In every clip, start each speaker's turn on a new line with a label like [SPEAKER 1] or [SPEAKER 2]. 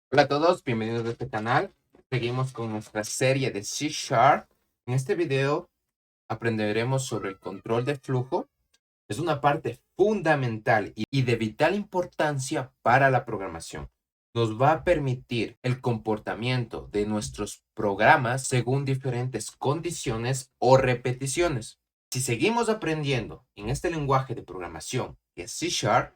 [SPEAKER 1] Hola a todos, bienvenidos a este canal. Seguimos con nuestra serie de C Sharp. En este video aprenderemos sobre el control de flujo. Es una parte fundamental y de vital importancia para la programación. Nos va a permitir el comportamiento de nuestros programas según diferentes condiciones o repeticiones. Si seguimos aprendiendo en este lenguaje de programación que es C Sharp,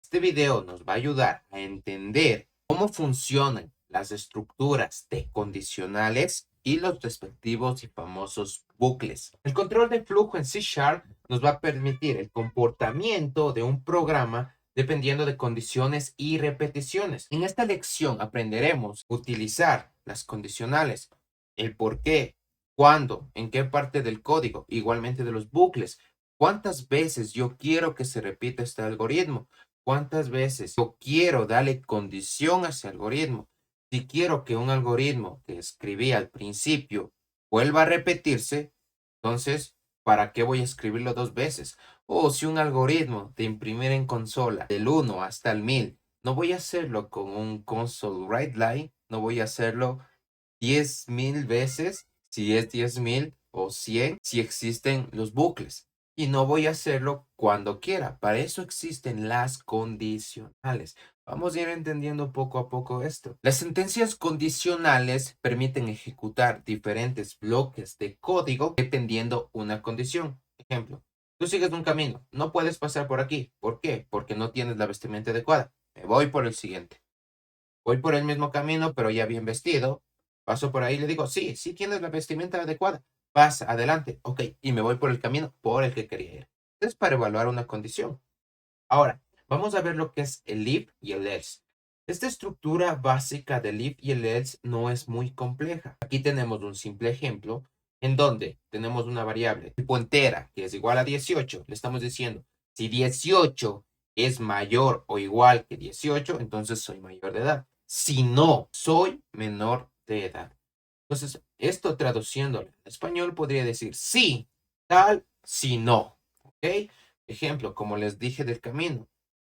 [SPEAKER 1] este video nos va a ayudar a entender cómo funcionan las estructuras de condicionales y los respectivos y famosos bucles. El control de flujo en C Sharp nos va a permitir el comportamiento de un programa dependiendo de condiciones y repeticiones. En esta lección aprenderemos a utilizar las condicionales, el por qué, cuándo, en qué parte del código, igualmente de los bucles, cuántas veces yo quiero que se repita este algoritmo, cuántas veces yo quiero darle condición a ese algoritmo. Si quiero que un algoritmo que escribí al principio vuelva a repetirse, entonces, ¿para qué voy a escribirlo dos veces? O si un algoritmo de imprimir en consola del 1 hasta el 1000, no voy a hacerlo con un console write line, no voy a hacerlo 10.000 veces, si es 10.000 o 100, si existen los bucles. Y no voy a hacerlo cuando quiera. Para eso existen las condicionales. Vamos a ir entendiendo poco a poco esto. Las sentencias condicionales permiten ejecutar diferentes bloques de código dependiendo una condición. Ejemplo, tú sigues un camino, no puedes pasar por aquí. ¿Por qué? Porque no tienes la vestimenta adecuada. Me voy por el siguiente. Voy por el mismo camino, pero ya bien vestido. Paso por ahí y le digo, sí, sí tienes la vestimenta adecuada. Pasa, adelante. Ok, y me voy por el camino por el que quería ir. Es para evaluar una condición. Ahora, vamos a ver lo que es el if y el else. Esta estructura básica del if y el else no es muy compleja. Aquí tenemos un simple ejemplo en donde tenemos una variable tipo entera que es igual a 18. Le estamos diciendo, si 18 es mayor o igual que 18, entonces soy mayor de edad. Si no, soy menor de edad. Entonces, esto traduciéndolo en español podría decir sí, tal, si no. ¿Ok? Ejemplo, como les dije del camino.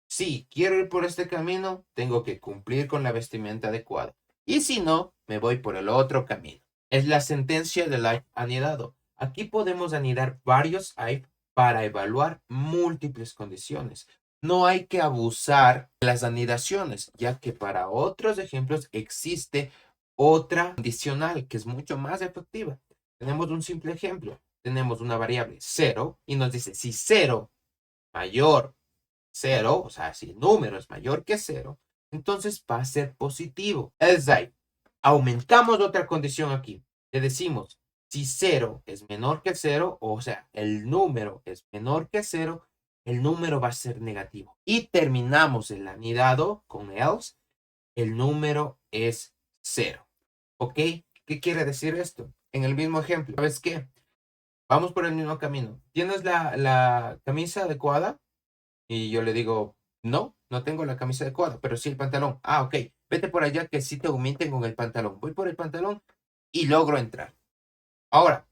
[SPEAKER 1] Si quiero ir por este camino, tengo que cumplir con la vestimenta adecuada. Y si no, me voy por el otro camino. Es la sentencia del if anidado. Aquí podemos anidar varios if para evaluar múltiples condiciones. No hay que abusar de las anidaciones, ya que para otros ejemplos existe otra condicional que es mucho más efectiva. Tenemos un simple ejemplo. Tenemos una variable 0 y nos dice si 0 mayor 0, o sea, si el número es mayor que 0, entonces va a ser positivo. Es decir, aumentamos otra condición aquí. Le decimos, si 0 es menor que 0, o sea, el número es menor que 0, el número va a ser negativo. Y terminamos el anidado con else, el número es 0. ¿Ok? ¿Qué quiere decir esto? En el mismo ejemplo, ¿sabes qué? Vamos por el mismo camino. ¿Tienes la camisa adecuada? Y yo le digo, no, no tengo la camisa adecuada, pero sí el pantalón. Ah, ok, vete por allá que sí te aumenten con el pantalón. Voy por el pantalón y logro entrar. Ahora,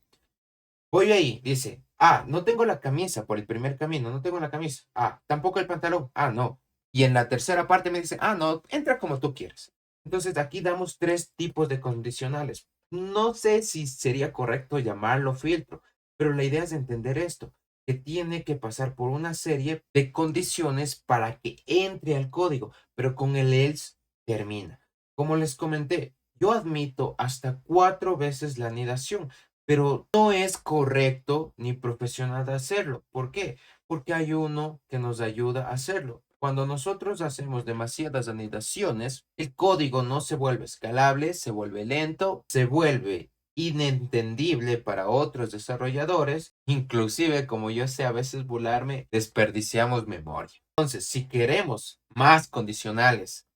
[SPEAKER 1] voy ahí, dice, ah, no tengo la camisa por el primer camino, no tengo la camisa. Ah, tampoco el pantalón. Ah, no. Y en la tercera parte me dice, ah, no, entra como tú quieras. Entonces aquí damos tres tipos de condicionales. No sé si sería correcto llamarlo filtro, pero la idea es entender esto, que tiene que pasar por una serie de condiciones para que entre al código, pero con el else termina. Como les comenté, yo admito hasta 4 veces la anidación, pero no es correcto ni profesional de hacerlo. ¿Por qué? Porque hay uno que nos ayuda a hacerlo. Cuando nosotros hacemos demasiadas anidaciones, el código no se vuelve escalable, se vuelve lento, se vuelve inentendible para otros desarrolladores. Inclusive, como yo sé a veces burlarme, desperdiciamos memoria. Entonces, si queremos más condicionales,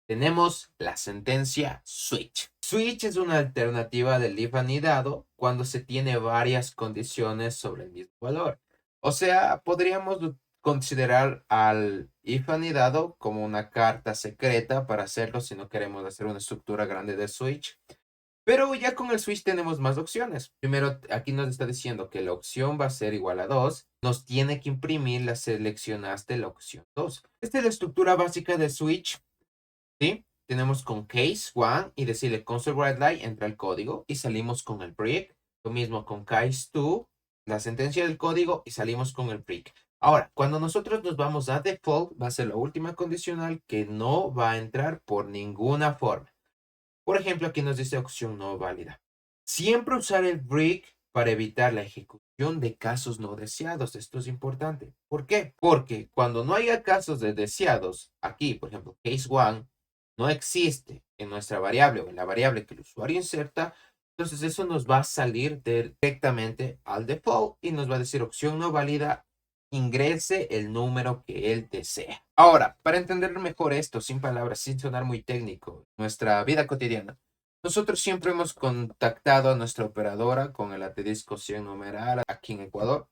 [SPEAKER 1] tenemos la sentencia switch. Switch es una alternativa del if anidado cuando se tiene varias condiciones sobre el mismo valor. O sea, podríamos considerar al if anidado como una carta secreta para hacerlo si no queremos hacer una estructura grande de switch. Pero ya con el switch tenemos más opciones. Primero, aquí nos está diciendo que la opción va a ser igual a 2. Nos tiene que imprimir la seleccionaste la opción 2. Esta es la estructura básica de switch. ¿Sí? tenemos con case 1 y decirle console write line, entra el código y salimos con el break. Lo mismo con case 2, la sentencia del código y salimos con el break. Ahora, cuando nosotros nos vamos a default, va a ser la última condicional que no va a entrar por ninguna forma. Por ejemplo, aquí nos dice opción no válida. Siempre usar el break para evitar la ejecución de casos no deseados. Esto es importante. ¿Por qué? Porque cuando no haya casos de deseados, aquí, por ejemplo, case 1, no existe en nuestra variable o en la variable que el usuario inserta, entonces eso nos va a salir directamente al default y nos va a decir opción no válida, ingrese el número que él desea. Ahora, para entender mejor esto, sin palabras, sin sonar muy técnico, nuestra vida cotidiana, nosotros siempre hemos contactado a nuestra operadora con el asterisco 100 numeral aquí en Ecuador.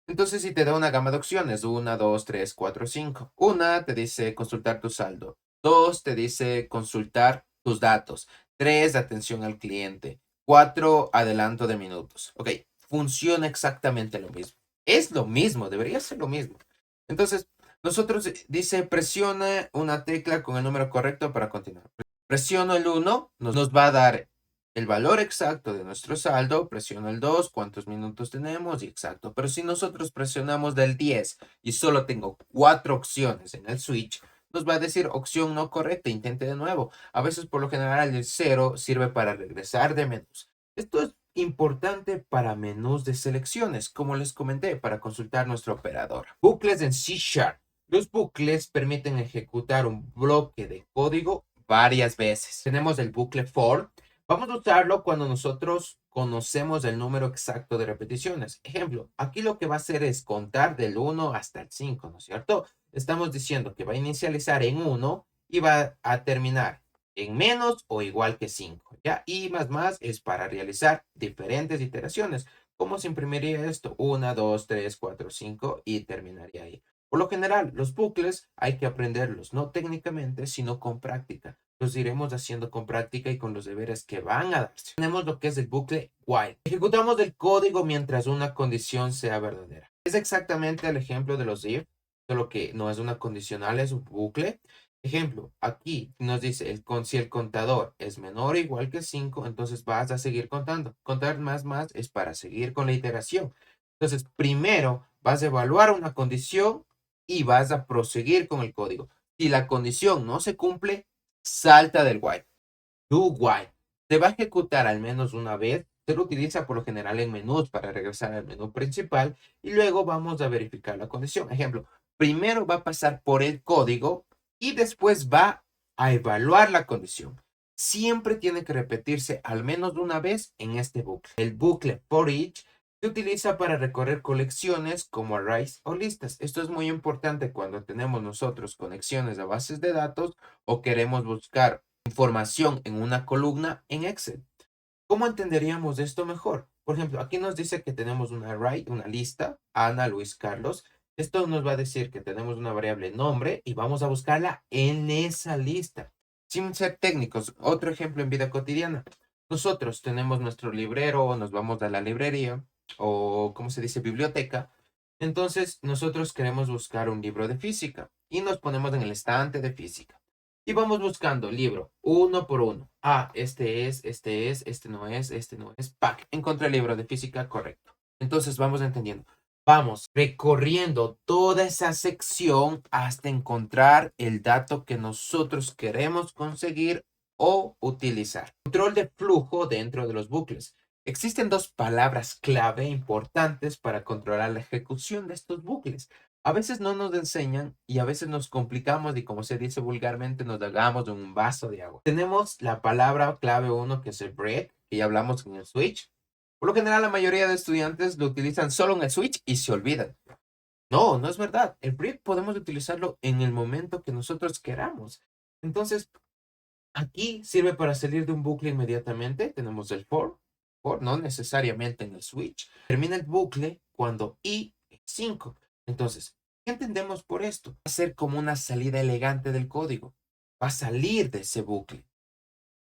[SPEAKER 1] Entonces, si te da una gama de opciones, 1, 2, 3, 4, 5. Una te dice consultar tu saldo. 2 te dice consultar tus datos. 3, atención al cliente. 4, adelanto de minutos. Ok, funciona exactamente lo mismo. Es lo mismo, debería ser lo mismo. Entonces, nosotros dice presiona una tecla con el número correcto para continuar. Presiono el 1, nos va a dar el valor exacto de nuestro saldo, presiono el 2, cuántos minutos tenemos y exacto. Pero si nosotros presionamos del 10 y solo tengo 4 opciones en el switch, nos va a decir opción no correcta, intente de nuevo. A veces por lo general el 0 sirve para regresar de menús. Esto es importante para menús de selecciones, como les comenté, para consultar nuestro operador. Bucles en C#. Los bucles permiten ejecutar un bloque de código varias veces. Tenemos el bucle for. Vamos a usarlo cuando nosotros conocemos el número exacto de repeticiones. Ejemplo, aquí lo que va a hacer es contar del 1 hasta el 5, ¿no es cierto? Estamos diciendo que va a inicializar en 1 y va a terminar en menos o igual que 5, ¿ya? Y más es para realizar diferentes iteraciones. ¿Cómo se imprimiría esto? 1, 2, 3, 4, 5 y terminaría ahí. Por lo general, los bucles hay que aprenderlos, no técnicamente, sino con práctica. Los iremos haciendo con práctica y con los deberes que van a darse. Tenemos lo que es el bucle while. Ejecutamos el código mientras una condición sea verdadera. Es exactamente el ejemplo de los if, solo que no es una condicional, es un bucle. Ejemplo, aquí nos dice si el contador es menor o igual que 5, entonces vas a seguir contando. Contar más es para seguir con la iteración. Entonces, primero vas a evaluar una condición y vas a proseguir con el código. Si la condición no se cumple, salta del while. Do while. Se va a ejecutar al menos una vez. Se lo utiliza por lo general en menús para regresar al menú principal y luego vamos a verificar la condición. Ejemplo, primero va a pasar por el código y después va a evaluar la condición. Siempre tiene que repetirse al menos una vez en este bucle. El bucle for each se utiliza para recorrer colecciones como arrays o listas. Esto es muy importante cuando tenemos nosotros conexiones a bases de datos o queremos buscar información en una columna en Excel. ¿Cómo entenderíamos esto mejor? Por ejemplo, aquí nos dice que tenemos un array, una lista, Ana, Luis, Carlos. Esto nos va a decir que tenemos una variable nombre y vamos a buscarla en esa lista. Sin ser técnicos, otro ejemplo en vida cotidiana. Nosotros tenemos nuestro librero, nos vamos a la librería o, ¿cómo se dice?, biblioteca. Entonces, nosotros queremos buscar un libro de física y nos ponemos en el estante de física. Y vamos buscando libro uno por uno. Ah, este no es. ¡Pac! Encontré el libro de física correcto. Entonces vamos entendiendo. Vamos recorriendo toda esa sección hasta encontrar el dato que nosotros queremos conseguir o utilizar. Control de flujo dentro de los bucles. Existen dos palabras clave importantes para controlar la ejecución de estos bucles. A veces no nos enseñan y a veces nos complicamos y como se dice vulgarmente nos hagamos de un vaso de agua. Tenemos la palabra clave 1 que es el break, que ya hablamos en el switch. Por lo general la mayoría de estudiantes lo utilizan solo en el switch y se olvidan. No, no es verdad. El break podemos utilizarlo en el momento que nosotros queramos. Entonces, aquí sirve para salir de un bucle inmediatamente. Tenemos el for no necesariamente en el switch. Termina el bucle cuando i es 5. Entonces, ¿qué entendemos por esto? Va a ser como una salida elegante del código. Va a salir de ese bucle.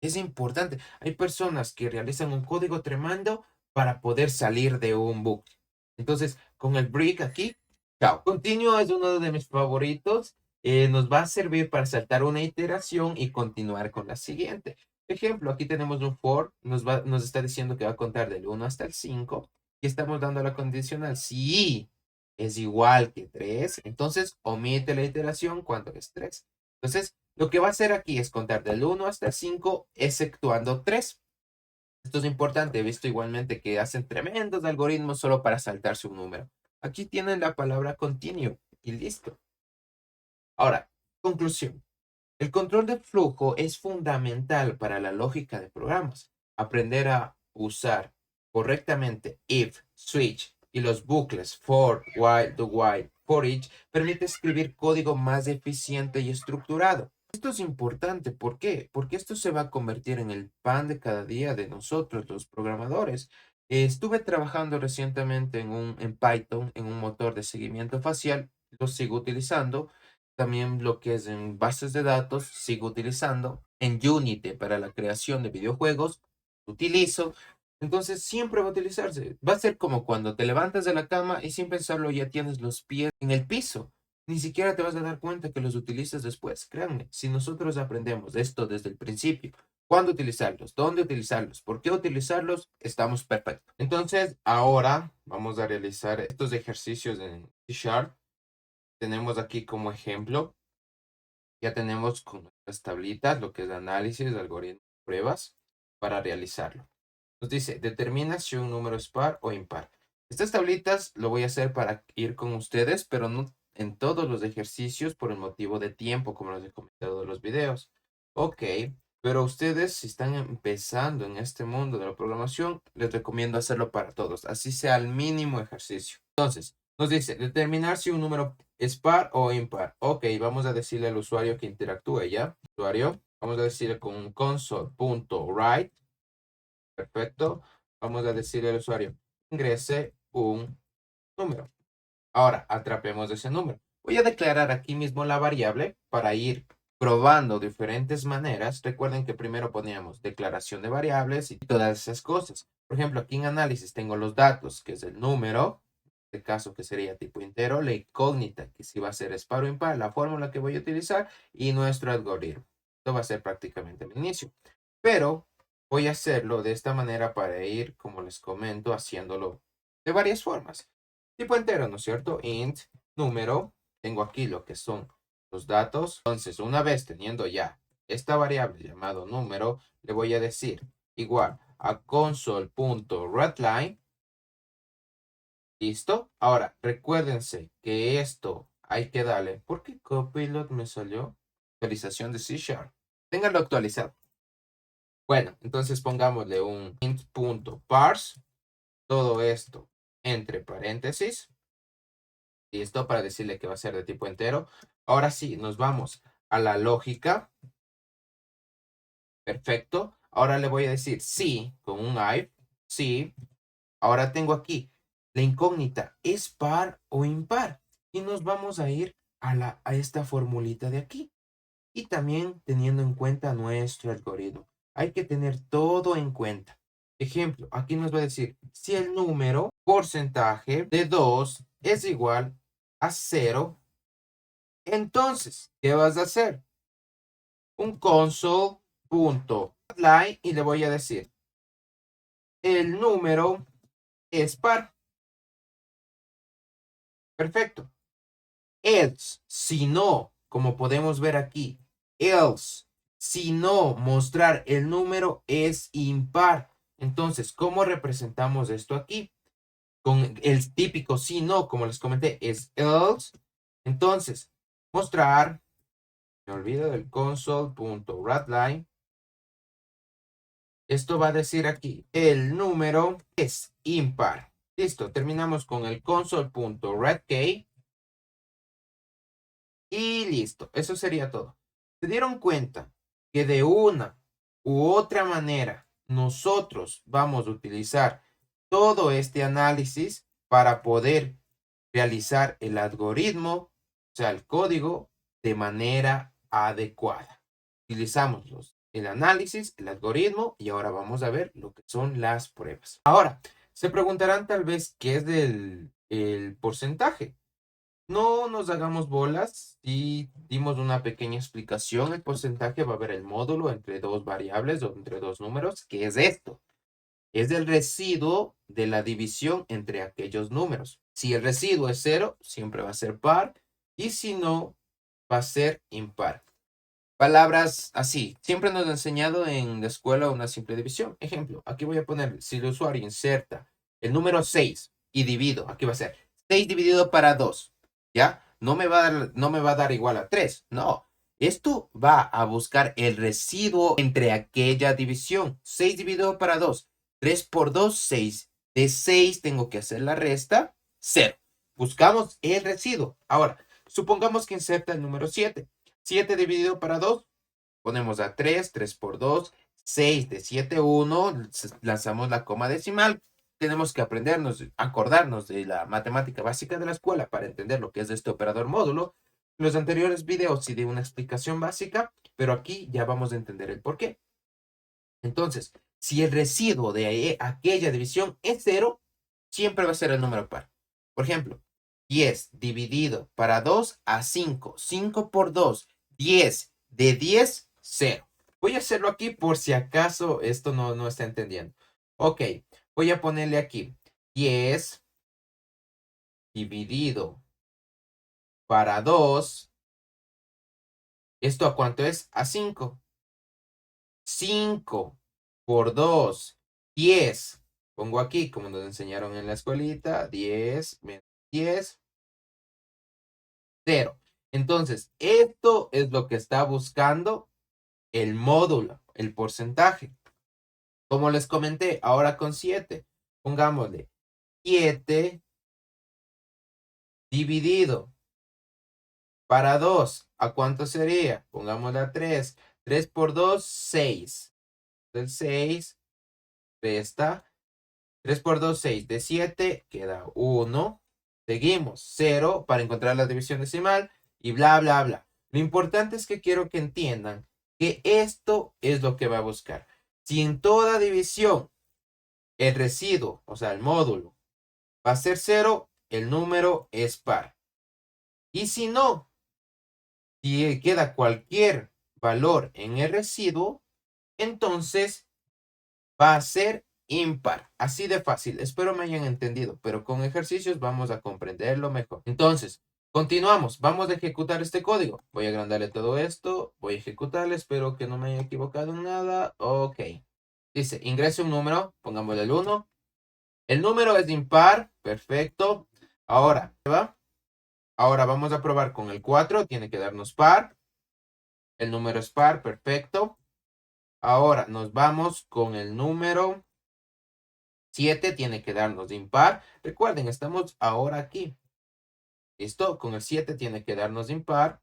[SPEAKER 1] Es importante. Hay personas que realizan un código tremendo para poder salir de un bucle. Entonces, con el break aquí, chao. Continuo es uno de mis favoritos. nos va a servir para saltar una iteración y continuar con la siguiente. Ejemplo, aquí tenemos un for, nos está diciendo que va a contar del 1 hasta el 5 y estamos dando la condicional. Si es igual que 3, entonces omite la iteración cuando es 3. Entonces, lo que va a hacer aquí es contar del 1 hasta el 5, exceptuando 3. Esto es importante, he visto igualmente que hacen tremendos algoritmos solo para saltarse un número. Aquí tienen la palabra continue y listo. Ahora, conclusión. El control de flujo es fundamental para la lógica de programas. Aprender a usar correctamente if, switch y los bucles for, while, do while, for each permite escribir código más eficiente y estructurado. Esto es importante, ¿por qué? Porque esto se va a convertir en el pan de cada día de nosotros, los programadores. Estuve trabajando recientemente en Python, en un motor de seguimiento facial, lo sigo utilizando. También lo que es en bases de datos, sigo utilizando. En Unity para la creación de videojuegos, utilizo. Entonces siempre va a utilizarse. Va a ser como cuando te levantas de la cama y sin pensarlo ya tienes los pies en el piso. Ni siquiera te vas a dar cuenta que los utilizas después. Créanme, si nosotros aprendemos esto desde el principio, cuándo utilizarlos, dónde utilizarlos, por qué utilizarlos, estamos perfectos. Entonces, ahora vamos a realizar estos ejercicios en C#. Tenemos aquí como ejemplo, ya tenemos con nuestras tablitas lo que es análisis, algoritmo, pruebas para realizarlo. Nos dice, determina si un número es par o impar. Estas tablitas lo voy a hacer para ir con ustedes, pero no en todos los ejercicios por el motivo de tiempo, como les he comentado en los videos. Ok, pero ustedes si están empezando en este mundo de la programación, les recomiendo hacerlo para todos, así sea el mínimo ejercicio. Entonces, nos dice, determinar si un número es par o impar. Ok, vamos a decirle al usuario que interactúe, ¿ya? Usuario, vamos a decirle con un console.write. Perfecto. Vamos a decirle al usuario, ingrese un número. Ahora, atrapemos ese número. Voy a declarar aquí mismo la variable para ir probando diferentes maneras. Recuerden que primero poníamos declaración de variables y todas esas cosas. Por ejemplo, aquí en análisis tengo los datos, que es el número, en este caso que sería tipo entero, la incógnita, que si va a ser par o impar, la fórmula que voy a utilizar y nuestro algoritmo. Esto va a ser prácticamente el inicio. Pero voy a hacerlo de esta manera para ir, como les comento, haciéndolo de varias formas. Tipo entero, ¿no es cierto? Int, número, tengo aquí lo que son los datos. Entonces, una vez teniendo ya esta variable llamado número, le voy a decir igual a console.readline. ¿Listo? Ahora, recuérdense que esto hay que darle. ¿Por qué Copilot me salió? Actualización de C#. Ténganlo actualizado. Bueno, entonces pongámosle un int.parse, todo esto entre paréntesis. Listo, para decirle que va a ser de tipo entero. Ahora sí, nos vamos a la lógica. Perfecto. Ahora le voy a decir sí con un if. Sí. Ahora tengo aquí la incógnita. ¿Es par o impar? Y nos vamos a ir a esta formulita de aquí. Y también teniendo en cuenta nuestro algoritmo. Hay que tener todo en cuenta. Ejemplo, aquí nos va a decir si el número porcentaje de 2 es igual a 0. Entonces, ¿qué vas a hacer? Un console.line y le voy a decir, el número es par. Perfecto. Else, si no, como podemos ver aquí, else, si no, mostrar el número es impar. Entonces, ¿cómo representamos esto aquí? Con el típico si no, como les comenté, es else. Entonces, mostrar, me olvido del console.writeLine. Esto va a decir aquí, el número es impar. Listo, terminamos con el console.writeKey. Y listo, eso sería todo. ¿Se dieron cuenta que de una u otra manera nosotros vamos a utilizar todo este análisis para poder realizar el algoritmo, o sea, el código, de manera adecuada? Utilizamos el análisis, el algoritmo y ahora vamos a ver lo que son las pruebas. Ahora, se preguntarán tal vez qué es el porcentaje. No nos hagamos bolas. Si dimos una pequeña explicación, el porcentaje va a haber el módulo entre dos variables o entre dos números, que es esto. Es el residuo de la división entre aquellos números. Si el residuo es 0, siempre va a ser par. Y si no, va a ser impar. Palabras así. Siempre nos han enseñado en la escuela una simple división. Ejemplo, aquí voy a poner, si el usuario inserta el número 6 y divido, aquí va a ser 6 dividido para 2. ¿Ya? No me va a dar igual a 3. No. Esto va a buscar el residuo entre aquella división. 6 dividido para 2. 3 por 2, 6. De 6 tengo que hacer la resta, 0. Buscamos el residuo. Ahora, supongamos que inserta el número 7. 7 dividido para 2, ponemos a 3, 3 por 2, 6 de 7, 1, lanzamos la coma decimal. Tenemos que aprendernos, acordarnos de la matemática básica de la escuela para entender lo que es este operador módulo. Los anteriores videos sí de una explicación básica, pero aquí ya vamos a entender el por qué. Entonces, si el residuo de aquella división es 0, siempre va a ser el número par. Por ejemplo, 10 dividido para 2 a 5. 5 por 2, 10. De 10, 0. Voy a hacerlo aquí por si acaso esto no está entendiendo. Ok, voy a ponerle aquí 10 dividido para 2. ¿Esto a cuánto es? A 5. 5 por 2, 10. Pongo aquí, como nos enseñaron en la escuelita, 10 menos 10, 0. Entonces, esto es lo que está buscando el módulo, el porcentaje. Como les comenté, ahora con 7, pongámosle 7 dividido para 2. ¿A cuánto sería? Pongámosle a 3. 3 por 2, 6. Del 6 resta 3 por 2, 6. De 7 queda 1. Seguimos 0 para encontrar la división decimal y bla, bla, bla. Lo importante es que quiero que entiendan que esto es lo que va a buscar. Si en toda división el residuo, o sea, el módulo, va a ser 0, el número es par. Y si no, si queda cualquier valor en el residuo, entonces va a ser impar. Así de fácil. Espero me hayan entendido, pero con ejercicios vamos a comprenderlo mejor. Entonces, continuamos. Vamos a ejecutar este código. Voy a agrandarle todo esto. Voy a ejecutarle. Espero que no me haya equivocado en nada. Ok. Dice, ingrese un número. Pongámosle el 1. El número es impar. Perfecto. Ahora, ¿va? Ahora vamos a probar con el 4. Tiene que darnos par. El número es par. Perfecto. Ahora nos vamos con el número 7 tiene que darnos impar. Recuerden, estamos ahora aquí. ¿Listo? Con el 7 tiene que darnos impar.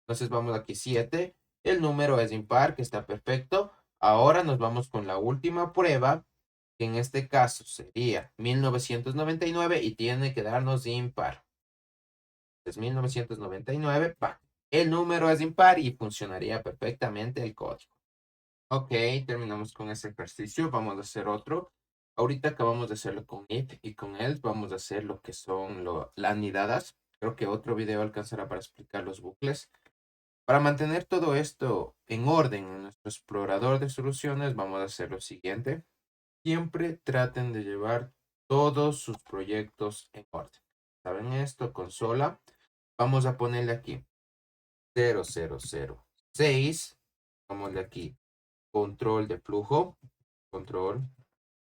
[SPEAKER 1] Entonces vamos aquí 7. El número es impar, que está perfecto. Ahora nos vamos con la última prueba, que en este caso sería 1999 y tiene que darnos impar. Es 1999. Va. El número es impar y funcionaría perfectamente el código. Ok, terminamos con ese ejercicio. Vamos a hacer otro. Ahorita acabamos de hacerlo con if y con else. Vamos a hacer lo que son las anidadas. Creo que otro video alcanzará para explicar los bucles. Para mantener todo esto en orden en nuestro explorador de soluciones, vamos a hacer lo siguiente. Siempre traten de llevar todos sus proyectos en orden. ¿Saben esto? Consola. Vamos a ponerle aquí 0006. Vamos de aquí control de flujo, control,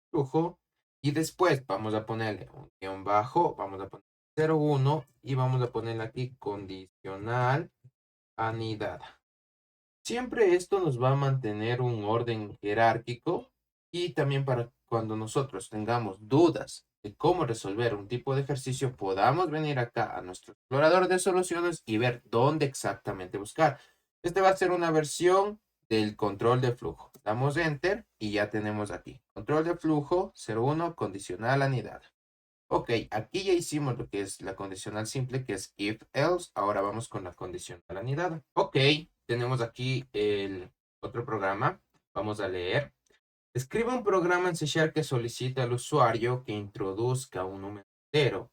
[SPEAKER 1] flujo, y después vamos a ponerle un guión bajo, vamos a poner 01 y vamos a ponerle aquí condicional anidada. Siempre esto nos va a mantener un orden jerárquico y también para cuando nosotros tengamos dudas de cómo resolver un tipo de ejercicio, podamos venir acá a nuestro explorador de soluciones y ver dónde exactamente buscar. Este va a ser una versión del control de flujo. Damos enter y ya tenemos aquí. Control de flujo 01 condicional anidada. Ok, aquí ya hicimos lo que es la condicional simple, que es if else. Ahora vamos con la condicional anidada. Ok, tenemos aquí el otro programa. Vamos a leer. Escribe un programa en C# que solicita al usuario que introduzca un número entero.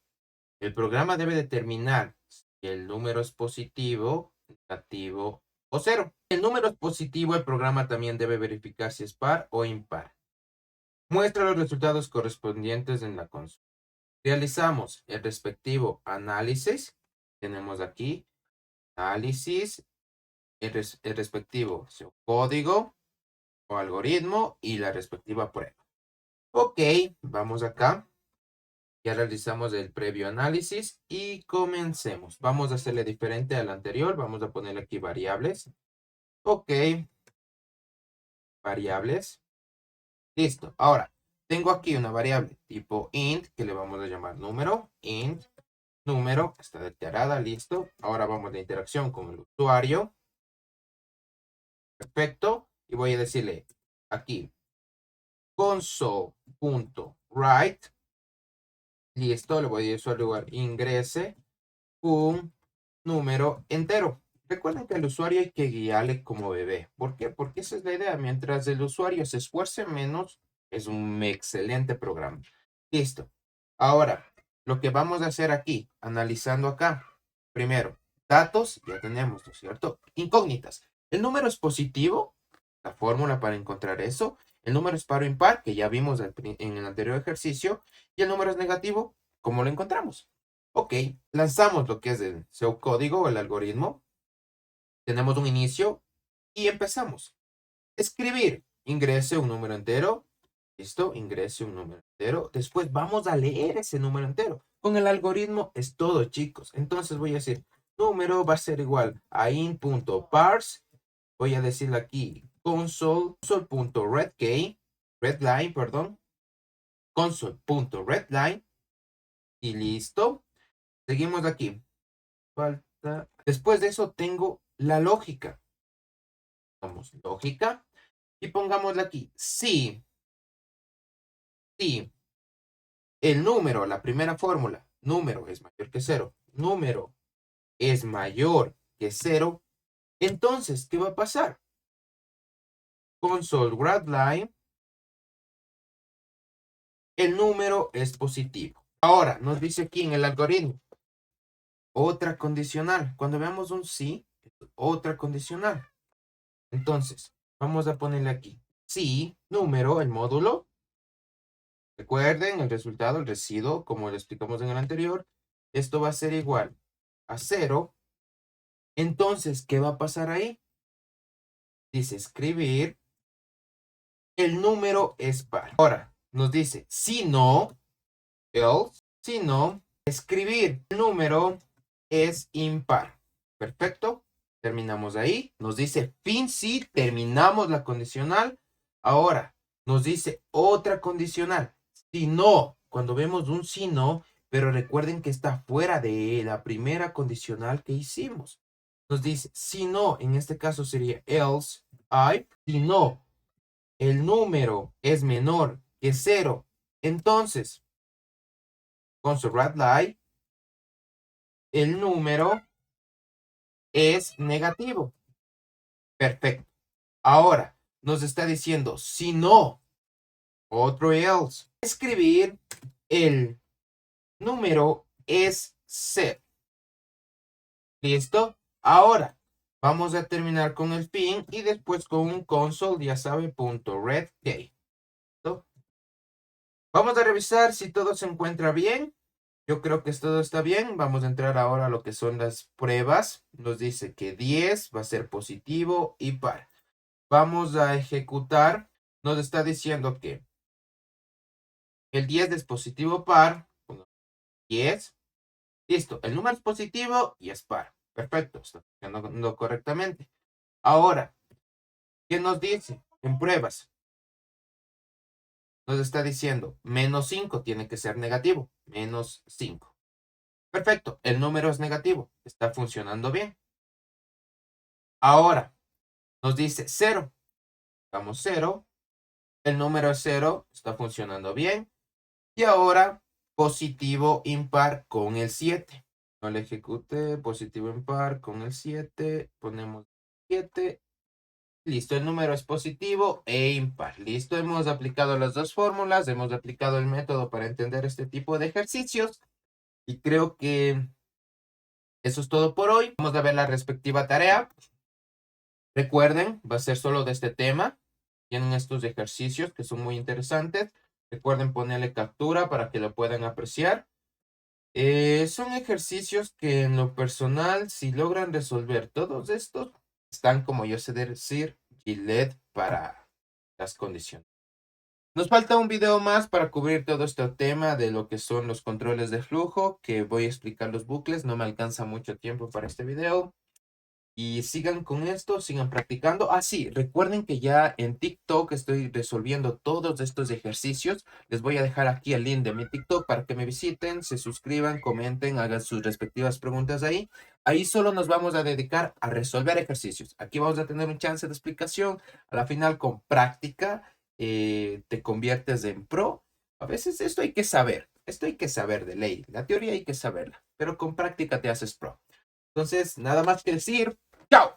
[SPEAKER 1] El programa debe determinar Si el número es positivo, negativo o cero. Si el número es positivo, el programa también debe verificar si es par o impar. Muestra los resultados correspondientes en la consola. Realizamos el respectivo análisis. Tenemos aquí análisis, el respectivo código o algoritmo y la respectiva prueba. Ok, vamos acá. Ya realizamos el previo análisis y comencemos. Vamos a hacerle diferente al anterior. Vamos a ponerle aquí variables. Ok, variables. Listo. Ahora, tengo aquí una variable tipo int que le vamos a llamar número. Int, número, está declarada, listo. Ahora vamos a la interacción con el usuario. Perfecto. Y voy a decirle aquí console.write. Listo, le voy a decir al lugar ingrese un número entero. Recuerden que al usuario hay que guiarle como bebé. ¿Por qué? Porque esa es la idea. Mientras el usuario se esfuerce menos, es un excelente programa. Listo. Ahora, lo que vamos a hacer aquí, analizando acá. Primero, datos, ya tenemos, ¿no es cierto? Incógnitas. El número es positivo, la fórmula para encontrar eso. El número es par o impar, que ya vimos en el anterior ejercicio. Y el número es negativo, ¿cómo lo encontramos? Ok, lanzamos lo que es el pseudocódigo o el algoritmo. Tenemos un inicio y empezamos. Escribir. Ingrese un número entero. Listo, ingrese un número entero. Después vamos a leer ese número entero. Con el algoritmo es todo, chicos. Entonces voy a decir, número va a ser igual a int.parse. Voy a decirle aquí console.readline, perdón, console.readline y listo. Seguimos aquí. Falta. Después de eso tengo la lógica. Vamos, lógica. Y pongámosle aquí. Si el número, la primera fórmula, número es mayor que cero, número es mayor que cero, entonces, ¿qué va a pasar? Console.writeLine, el número es positivo. Ahora, nos dice aquí en el algoritmo, otra condicional. Cuando veamos un sí, otra condicional. Entonces, vamos a ponerle aquí. Si número, el módulo. Recuerden el resultado, el residuo, como lo explicamos en el anterior. Esto va a ser igual a 0. Entonces, ¿qué va a pasar ahí? Dice escribir. El número es par. Ahora, nos dice, si no, else, si no, escribir. El número es impar. Perfecto. Terminamos ahí. Nos dice fin si terminamos la condicional. Ahora, nos dice otra condicional. Si no, cuando vemos un si no, pero recuerden que está fuera de la primera condicional que hicimos. Nos dice, si no, en este caso sería else I. Si no, el número es menor que 0, entonces, con su lie, el número es negativo. Perfecto. Ahora, nos está diciendo, si no, otro else. Escribir el número es 0. ¿Listo? Ahora, vamos a terminar con el fin y después con un console, ya sabe, punto red key. ¿Listo? Vamos a revisar si todo se encuentra bien. Yo creo que todo está bien. Vamos a entrar ahora a lo que son las pruebas. Nos dice que 10 va a ser positivo y par. Vamos a ejecutar. Nos está diciendo que el 10 es positivo par. 10. Listo. El número es positivo y es par. Perfecto. Está funcionando correctamente. Ahora, ¿qué nos dice en pruebas? Nos está diciendo menos 5 tiene que ser negativo. Menos 5. Perfecto. El número es negativo. Está funcionando bien. Ahora, nos dice 0. Damos 0. El número es 0. Está funcionando bien. Y ahora, positivo impar con el 7. No le ejecute. Positivo impar con el 7. Ponemos 7. Listo, el número es positivo e impar. Listo, hemos aplicado las dos fórmulas. Hemos aplicado el método para entender este tipo de ejercicios. Y creo que Eso es todo por hoy. Vamos a ver la respectiva tarea. Recuerden, va a ser solo de este tema. Tienen estos ejercicios que son muy interesantes. Recuerden ponerle captura para que lo puedan apreciar. Son ejercicios que en lo personal, si logran resolver todos estos, están, como yo sé decir, Gillette para las condiciones. Nos falta un video más para cubrir todo este tema de lo que son los controles de flujo, que voy a explicar los bucles. No me alcanza mucho tiempo para este video. Y sigan con esto, sigan practicando. Ah, sí, recuerden que ya en TikTok estoy resolviendo todos estos ejercicios. Les voy a dejar aquí el link de mi TikTok para que me visiten, se suscriban, comenten, hagan sus respectivas preguntas ahí. Ahí solo nos vamos a dedicar a resolver ejercicios. Aquí vamos a tener un chance de explicación. A la final, con práctica, te conviertes en pro. A veces esto hay que saber. Esto hay que saber de ley. La teoría hay que saberla, pero con práctica te haces pro. Entonces, nada más que decir. ¡Chao!